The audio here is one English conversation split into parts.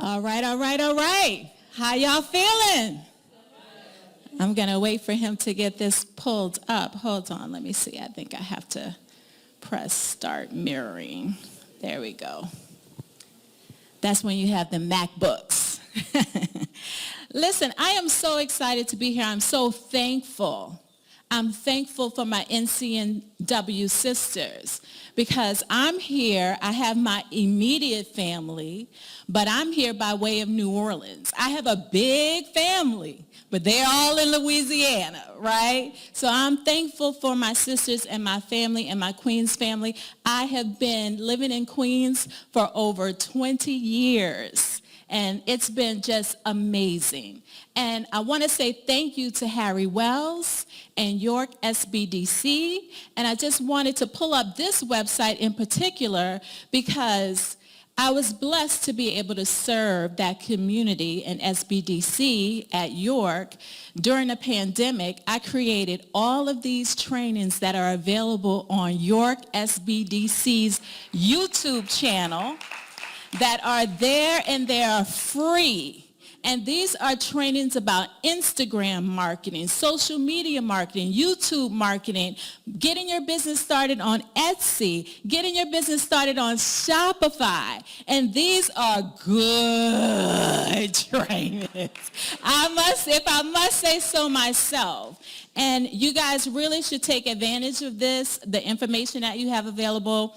All right, all right, all right. How y'all feeling? I'm going to wait for him to get this pulled up. Hold on, let me see. I think I have to press start mirroring. There we go. That's when you have the MacBooks. Listen, I am so excited to be here. I'm so thankful. I'm thankful for my NCNW sisters because I'm here. I have my immediate family, but I'm here by way of New Orleans. I have a big family, but they're all in Louisiana, right? So I'm thankful for my sisters and my family and my Queens family. I have been living in Queens for over 20 years. And it's been just amazing. And I want to say thank you to Harry Wells and York SBDC. And I just wanted to pull up this website in particular because I was blessed to be able to serve that community in SBDC at York. During the pandemic, I created all of these trainings that are available on York SBDC's YouTube channel that are there, and they are free. And these are trainings about Instagram marketing, social media marketing, YouTube marketing, getting your business started on Etsy, getting your business started on Shopify. And these are good trainings. If I must say so myself. And you guys really should take advantage of this, the information that you have available.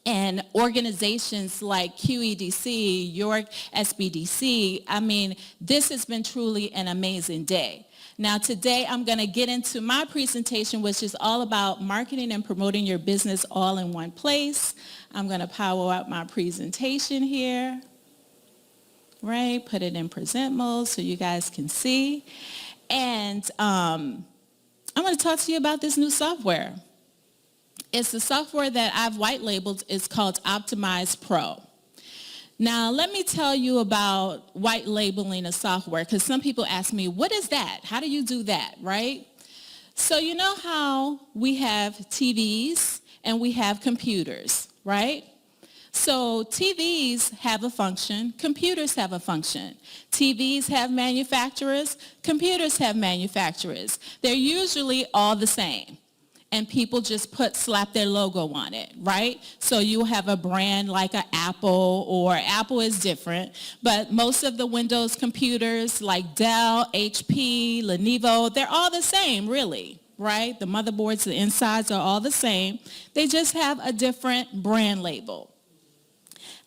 And organizations like QEDC, York SBDC, I mean, this has been truly an amazing day. Now today I'm going to get into my presentation, which is all about marketing and promoting your business all in one place. I'm going to power up my presentation here, right? Put it in present mode so you guys can see. And I'm going to talk to you about this new software. It's the software that I've white labeled. It's called OptimizePro. Now, let me tell you about white labeling a software, because some people ask me, what is that? How do you do that, right? So you know how we have TVs and we have computers, right? So TVs have a function, computers have a function. TVs have manufacturers, computers have manufacturers. They're usually all the same. And people just slap their logo on it, right? So you have a brand like an Apple, or Apple is different, but most of the Windows computers like Dell, HP, Lenovo, they're all the same, really, right? The motherboards, the insides are all the same. They just have a different brand label.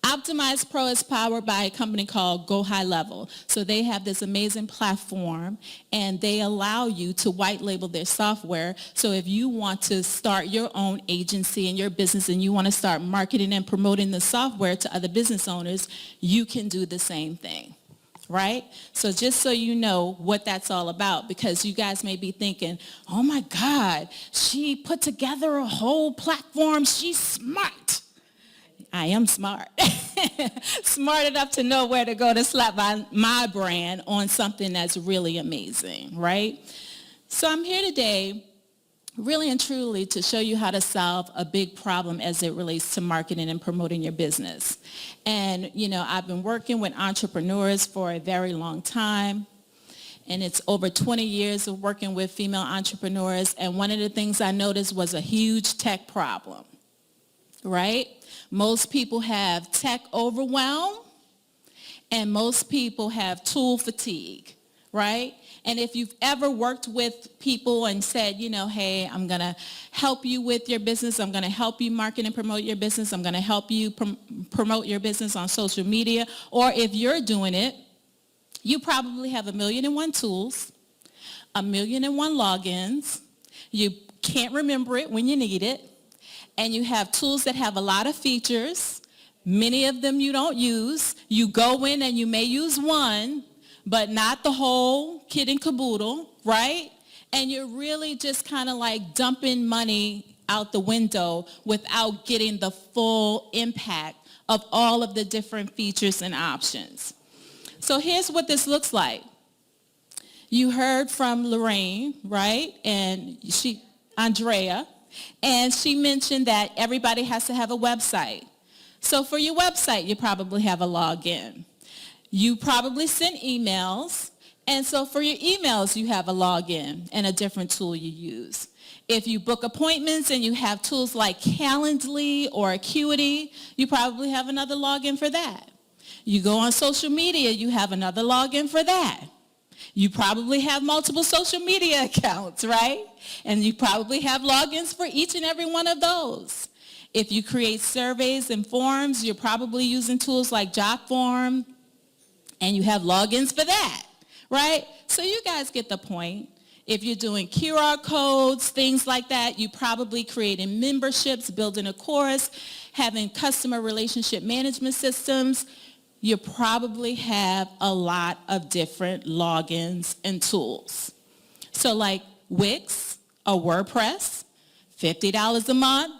OptimizePro is powered by a company called Go High Level. So they have this amazing platform, and they allow you to white label their software. So if you want to start your own agency in your business and you want to start marketing and promoting the software to other business owners, you can do the same thing, right? So just so you know what that's all about, because you guys may be thinking, oh my God, she put together a whole platform. She's smart. I am smart. Smart enough to know where to go to slap my brand on something that's really amazing, right? So I'm here today really and truly to show you how to solve a big problem as it relates to marketing and promoting your business. And, you know, I've been working with entrepreneurs for a very long time. And it's over 20 years of working with female entrepreneurs. And one of the things I noticed was a huge tech problem, right? Most people have tech overwhelm, and most people have tool fatigue, right? And if you've ever worked with people and said, you know, hey, I'm going to help you with your business. I'm going to help you market and promote your business. I'm going to help you promote your business on social media. Or if you're doing it, you probably have 1,000,001 tools, 1,000,001 logins. You can't remember it when you need it. And you have tools that have a lot of features. Many of them you don't use. You go in and you may use one, but not the whole kit and caboodle, right? And you're really just kind of like dumping money out the window without getting the full impact of all of the different features and options. So here's what this looks like. You heard from Lorraine, right? And Andrea. And she mentioned that everybody has to have a website. So for your website, you probably have a login. You probably send emails, and so for your emails, you have a login and a different tool you use. If you book appointments and you have tools like Calendly or Acuity, you probably have another login for that. You go on social media, you have another login for that. You probably have multiple social media accounts, right? And you probably have logins for each and every one of those. If you create surveys and forms, you're probably using tools like JotForm, and you have logins for that, right? So you guys get the point. If you're doing QR codes, things like that, you probably creating memberships, building a course, having customer relationship management systems. You probably have a lot of different logins and tools. So like Wix or WordPress, $50 a month.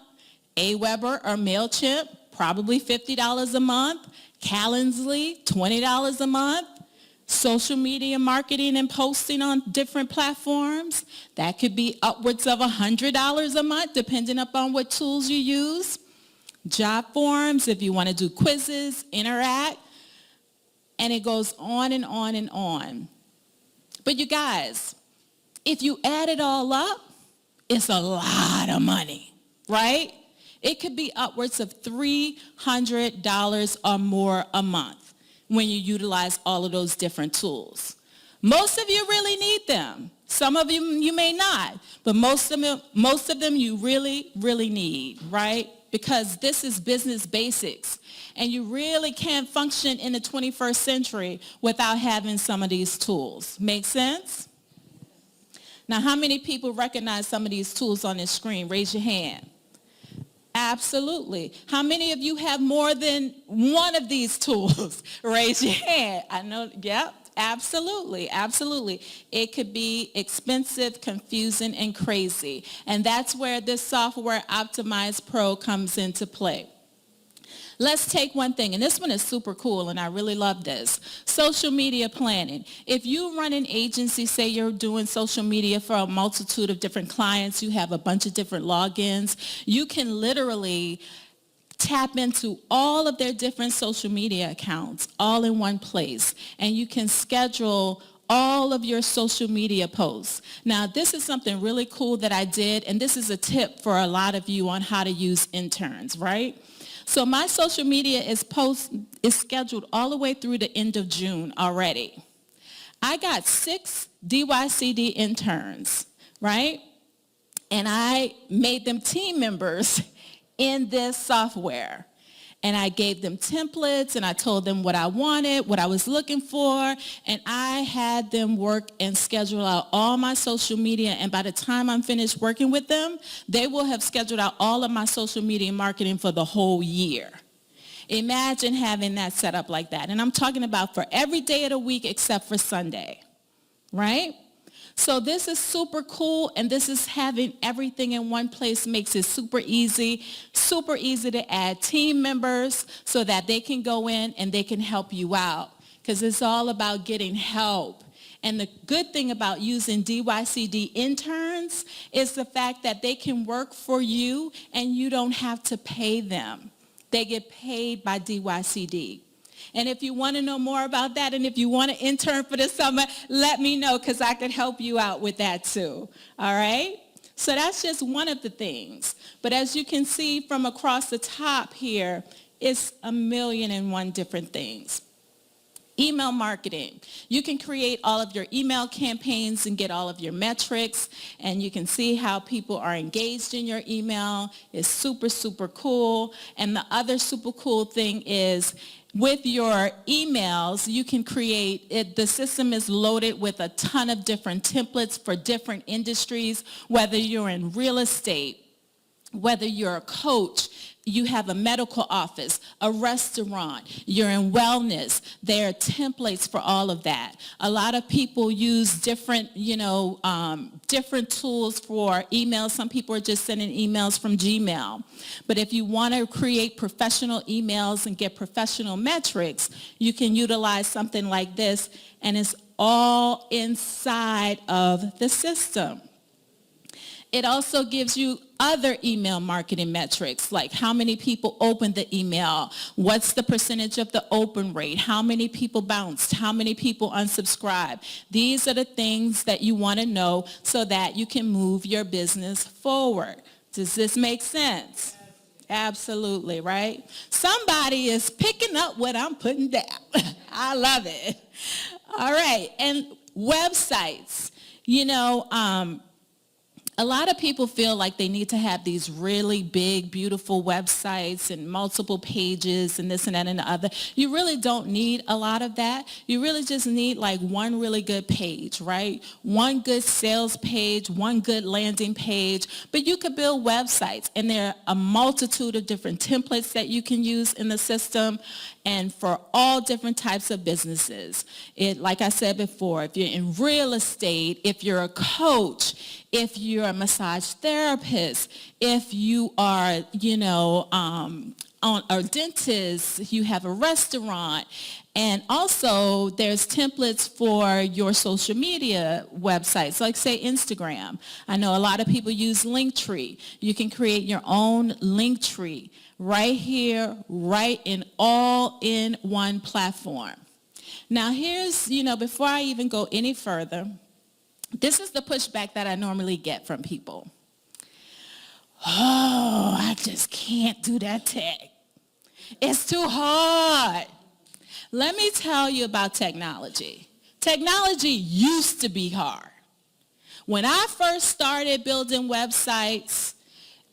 Aweber or MailChimp, probably $50 a month. Calendly, $20 a month. Social media marketing and posting on different platforms, that could be upwards of $100 a month, depending upon what tools you use. Job forms, if you want to do quizzes, interact, and it goes on and on and on. But you guys, if you add it all up, it's a lot of money, right? It could be upwards of $300 or more a month when you utilize all of those different tools. Most of you really need them. Some of you may not, but most of them you really, really need, right? Because this is business basics, and you really can't function in the 21st century without having some of these tools. Make sense? Now, how many people recognize some of these tools on this screen? Raise your hand. Absolutely. How many of you have more than one of these tools? Raise your hand. I know, yep, absolutely, absolutely. It could be expensive, confusing, and crazy. And that's where this software, OptimizePro, comes into play. Let's take one thing, and this one is super cool, and I really love this. Social media planning. If you run an agency, say you're doing social media for a multitude of different clients, you have a bunch of different logins, you can literally tap into all of their different social media accounts all in one place, and you can schedule all of your social media posts. Now, this is something really cool that I did, and this is a tip for a lot of you on how to use interns, right? So my social media is scheduled all the way through the end of June already. I got 6 DYCD interns, right? And I made them team members in this software. And I gave them templates, and I told them what I wanted, what I was looking for, and I had them work and schedule out all my social media, and by the time I'm finished working with them, they will have scheduled out all of my social media marketing for the whole year. Imagine having that set up like that. And I'm talking about for every day of the week except for Sunday, right? So this is super cool, and this is having everything in one place makes it super easy to add team members so that they can go in and they can help you out, because it's all about getting help. And the good thing about using DYCD interns is the fact that they can work for you and you don't have to pay them. They get paid by DYCD. And if you want to know more about that, and if you want to intern for the summer, let me know, because I could help you out with that too. All right? So that's just one of the things. But as you can see from across the top here, it's 1,000,001 different things. Email marketing. You can create all of your email campaigns and get all of your metrics, and you can see how people are engaged in your email. It's super, super cool. And the other super cool thing is, with your emails, you can create it. The system is loaded with a ton of different templates for different industries, whether you're in real estate, whether you're a coach, you have a medical office, a restaurant, you're in wellness. There are templates for all of that. A lot of people use different, different tools for emails. Some people are just sending emails from Gmail. But if you want to create professional emails and get professional metrics, you can utilize something like this, and it's all inside of the system. It also gives you other email marketing metrics, like how many people opened the email, what's the percentage of the open rate, how many people bounced, how many people unsubscribed. These are the things that you want to know so that you can move your business forward. Does this make sense? Absolutely, right? Somebody is picking up what I'm putting down. I love it. All right, and websites. A lot of people feel like they need to have these really big, beautiful websites and multiple pages and this and that and the other. You really don't need a lot of that. You really just need like one really good page, right? One good sales page, one good landing page. But you could build websites, and there are a multitude of different templates that you can use in the system, and for all different types of businesses. Like I said before, if you're in real estate, if you're a coach, if you're a massage therapist, if you are, a dentist, you have a restaurant, and also there's templates for your social media websites, like say Instagram. I know a lot of people use Linktree. You can create your own Linktree right here, right in all in one platform. Now here's, before I even go any further, this is the pushback that I normally get from people. Oh, I just can't do that tech. It's too hard. Let me tell you about technology. Technology used to be hard. When I first started building websites,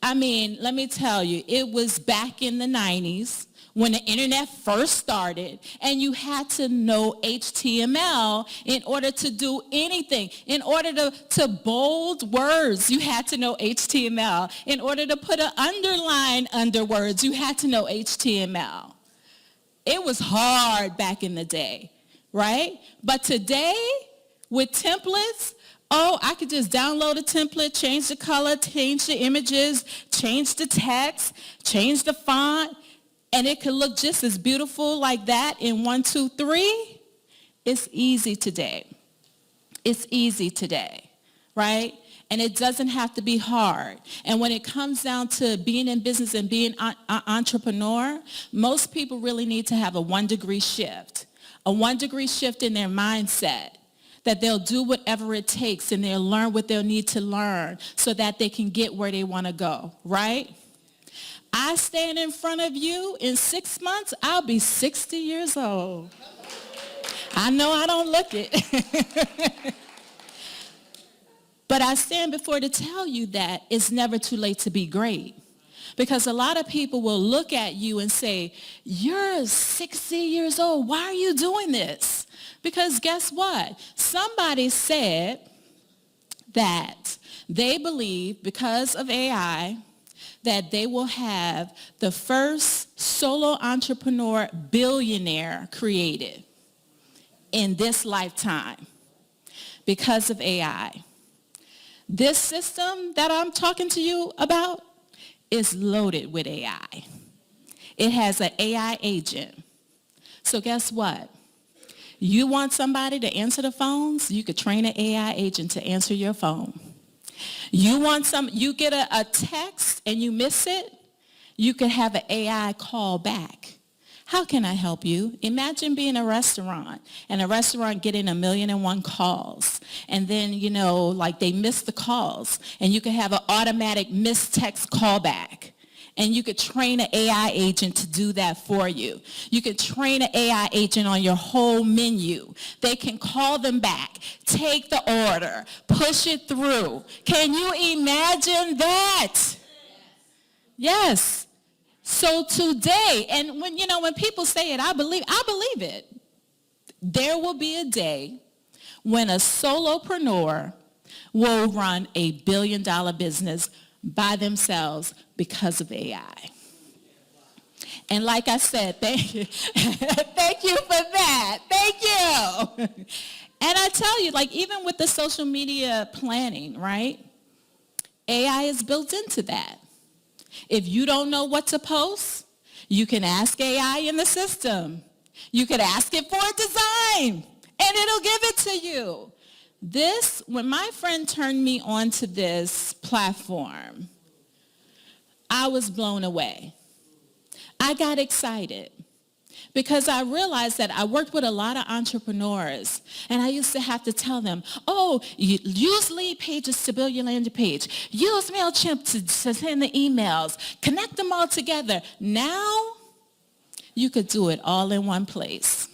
let me tell you, it was back in the 90s. When the internet first started, and you had to know HTML in order to do anything. In order to bold words, you had to know HTML. In order to put an underline under words, you had to know HTML. It was hard back in the day, right? But today, with templates, I could just download a template, change the color, change the images, change the text, change the font, and it could look just as beautiful like that in 1, 2, 3. It's easy today. It's easy today, right? And it doesn't have to be hard. And when it comes down to being in business and being an entrepreneur, most people really need to have a 1-degree shift, a 1-degree shift in their mindset, that they'll do whatever it takes and they'll learn what they'll need to learn so that they can get where they want to go, right? I stand in front of you, in 6 months, I'll be 60 years old. I know I don't look it. But I stand before to tell you that it's never too late to be great. Because a lot of people will look at you and say, you're 60 years old. Why are you doing this? Because guess what? Somebody said that they believe because of AI, that they will have the first solo entrepreneur billionaire created in this lifetime because of AI. This system that I'm talking to you about is loaded with AI. It has an AI agent. So guess what? You want somebody to answer the phones? You could train an AI agent to answer your phone. You get a text and you miss it, you could have an AI call back. How can I help you? Imagine being a restaurant and a restaurant getting 1,000,001 calls. And then, they miss the calls. And you could have an automatic missed text callback. And you could train an AI agent to do that for you. You could train an AI agent on your whole menu. They can call them back, take the order, push it through. Can you imagine that? Yes. So today, and when people say it, I believe it. There will be a day when a solopreneur will run a $1 billion business by themselves because of AI. And like I said, thank you. Thank you for that. Thank you. And I tell you, even with the social media planning, right? AI is built into that. If you don't know what to post, you can ask AI in the system. You could ask it for a design, and it'll give it to you. When my friend turned me on to this platform, I was blown away. I got excited because I realized that I worked with a lot of entrepreneurs, and I used to have to tell them, oh, use lead pages to build your landing page. Use MailChimp to send the emails. Connect them all together. Now, you could do it all in one place.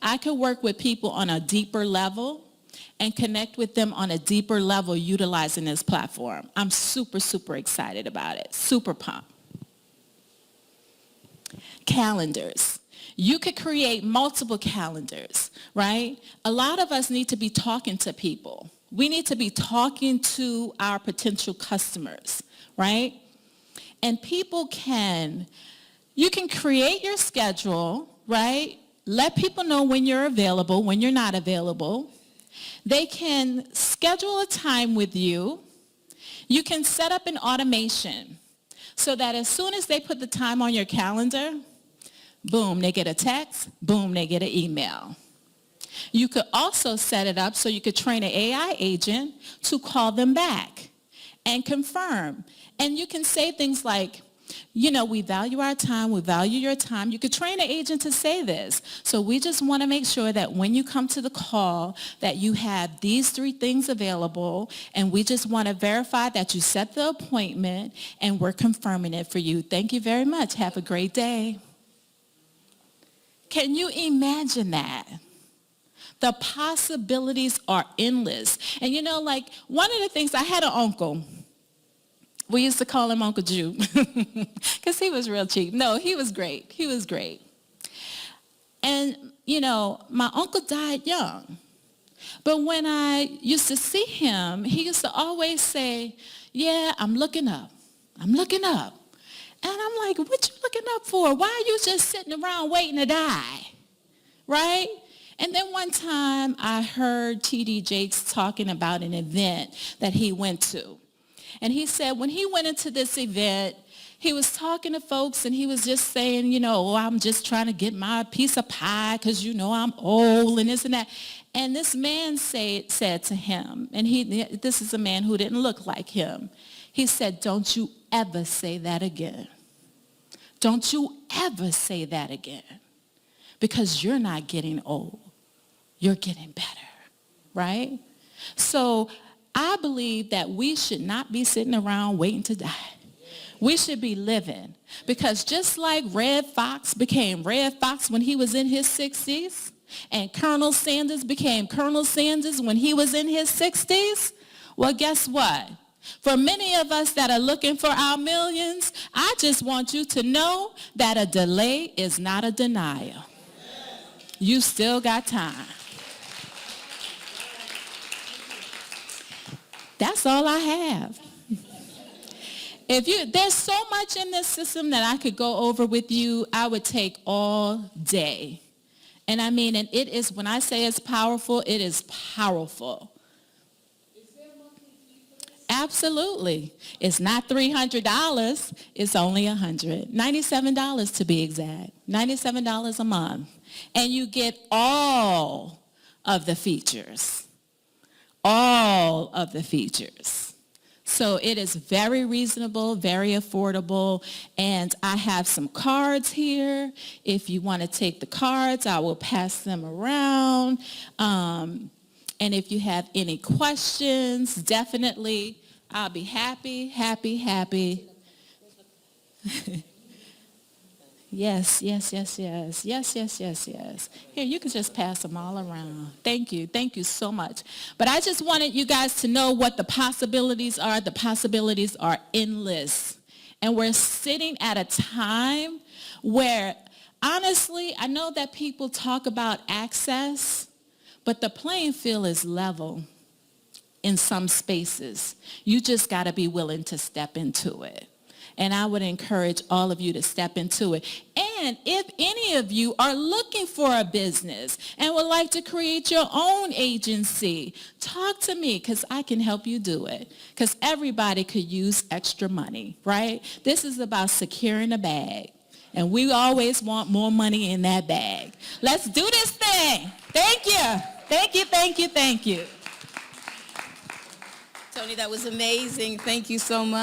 I could work with people on a deeper level and connect with them on a deeper level utilizing this platform. I'm super, super excited about it. Super pumped. Calendars. You could create multiple calendars, right? A lot of us need to be talking to people. We need to be talking to our potential customers, right? And you can create your schedule, right? Let people know when you're available, when you're not available. They can schedule a time with you. You can set up an automation so that as soon as they put the time on your calendar, boom, they get a text, boom, they get an email. You could also set it up so you could train an AI agent to call them back and confirm. And you can say things like, we value our time, we value your time. You could train an agent to say this. So we just want to make sure that when you come to the call that you have these 3 things available, and we just want to verify that you set the appointment and we're confirming it for you. Thank you very much. Have a great day. Can you imagine that? The possibilities are endless. And one of the things, I had an uncle. We used to call him Uncle Jew because he was real cheap. No, he was great. He was great. And, my uncle died young. But when I used to see him, he used to always say, yeah, I'm looking up. I'm looking up. And I'm like, what you looking up for? Why are you just sitting around waiting to die? Right? And then one time I heard T.D. Jakes talking about an event that he went to. And he said when he went into this event, he was talking to folks and he was just saying, I'm just trying to get my piece of pie because, I'm old and this and that. And this man said to him, and this is a man who didn't look like him. He said, don't you ever say that again. Don't you ever say that again. Because you're not getting old. You're getting better, right? So I believe that we should not be sitting around waiting to die. We should be living. Because just like Red Fox became Red Fox when he was in his 60s, and Colonel Sanders became Colonel Sanders when he was in his 60s, well, guess what? For many of us that are looking for our millions, I just want you to know that a delay is not a denial. You still got time. That's all I have. There's so much in this system that I could go over with you. I would take all day. And it is, when I say it's powerful, it is powerful. Absolutely. It's not $300. It's only $100. $97 to be exact. $97 a month. And you get all of the features. All of the features. So it is very reasonable, very affordable, and I have some cards here. If you want to take the cards, I will pass them around. And if you have any questions, definitely, I'll be happy. Yes. Here, you can just pass them all around. Thank you so much. But I just wanted you guys to know what the possibilities are. The possibilities are endless. And we're sitting at a time where, honestly, I know that people talk about access, but the playing field is level in some spaces. You just got to be willing to step into it. And I would encourage all of you to step into it. And if any of you are looking for a business and would like to create your own agency, talk to me because I can help you do it. Because everybody could use extra money, right? This is about securing a bag. And we always want more money in that bag. Let's do this thing. Thank you. Tony, that was amazing. Thank you so much.